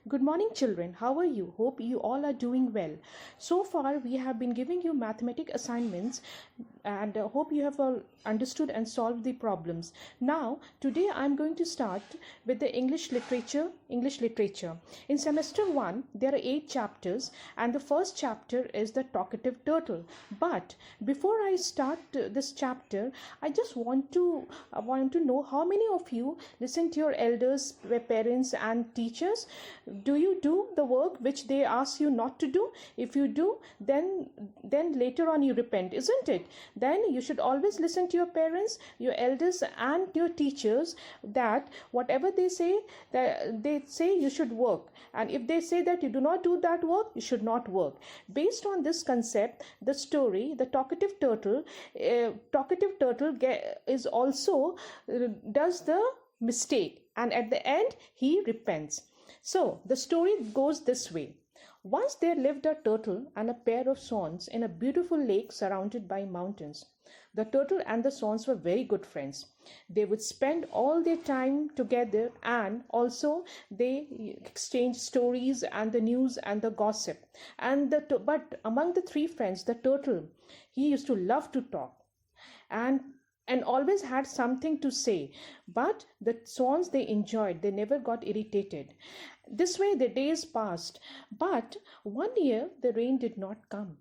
Good morning, children. How are you? Hope you all are doing well. So far, we have been giving you mathematic assignments and hope you have all understood and solved the problems. Now, today I'm going to start with the English literature. In semester 1, there are 8 chapters and the first chapter is the talkative turtle. But before I start this chapter, I just want to know how many of you listen to your elders, parents and teachers. Do you do the work which they ask you not to do? If you do, then later on you repent, isn't it? Then you should always listen to your parents, your elders and your teachers, that whatever they say, that they say you should work, and if they say that you do not do that work, you should not work. Based on this concept, the story, the talkative turtle, is also does the mistake, and at the end he repents. So the story goes this way. Once there lived a turtle and a pair of swans in a beautiful lake surrounded by mountains. The turtle and the swans were very good friends. They would spend all their time together, and also they exchanged stories and the news and the gossip. But among the three friends, the turtle, he used to love to talk and always had something to say. But the swans, they enjoyed, they never got irritated. This way the days passed, but one year the rain did not come,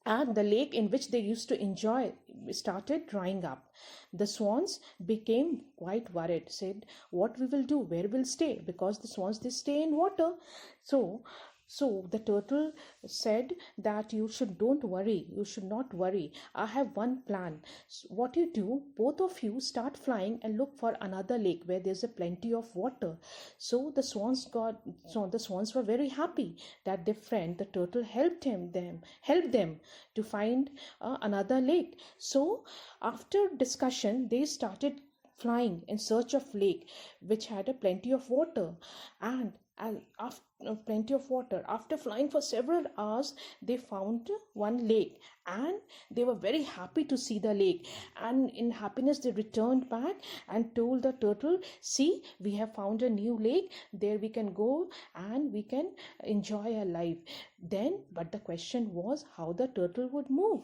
and the lake in which they used to enjoy started drying up. The swans became quite worried, said, what we will do, where we'll stay, because the swans, they stay in water. So the turtle said that you should not worry. I have one plan. What you do, both of you start flying and look for another lake where there's a plenty of water. So the swans were very happy that their friend, the turtle, helped them to find another lake. So after discussion, they started flying in search of lake which had a plenty of water, and after plenty of water. After flying for several hours, they found one lake, and they were very happy to see the lake. And in happiness, they returned back and told the turtle, see, we have found a new lake. There we can go and we can enjoy our life. But the question was how the turtle would move.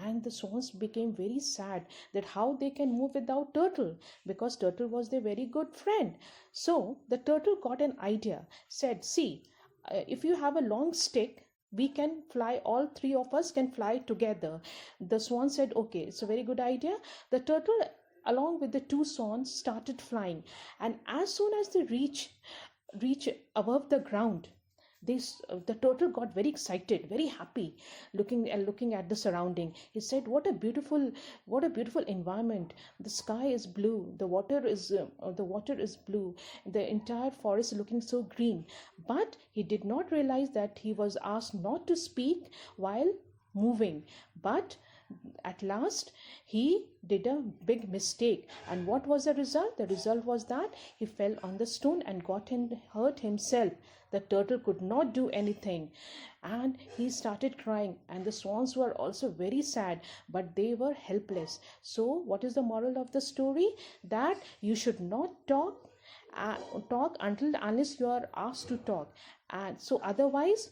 And the swans became very sad that how they can move without turtle, because turtle was their very good friend. So the turtle got an idea, said, see, if you have a long stick, we can fly, all three of us can fly together. The swan said, okay, it's a very good idea. The turtle along with the two swans started flying, and as soon as they reach above the ground, the turtle got very excited, very happy, looking at the surrounding. He said, what a beautiful environment. The sky is blue, the water is blue, the entire forest looking so green. But he did not realize that he was asked not to speak while moving. But at last he did a big mistake, and what was the result? The result was that he fell on the stone and hurt himself. The turtle could not do anything, and he started crying, and the swans were also very sad, but they were helpless. So what is the moral of the story? That you should not talk unless you are asked to talk, and so otherwise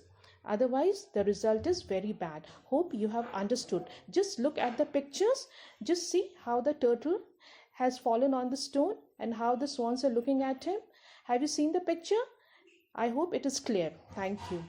the result is very bad. Hope you have understood. Just look at the pictures. Just see how the turtle has fallen on the stone and how the swans are looking at him. Have you seen the picture? I hope it is clear. Thank you.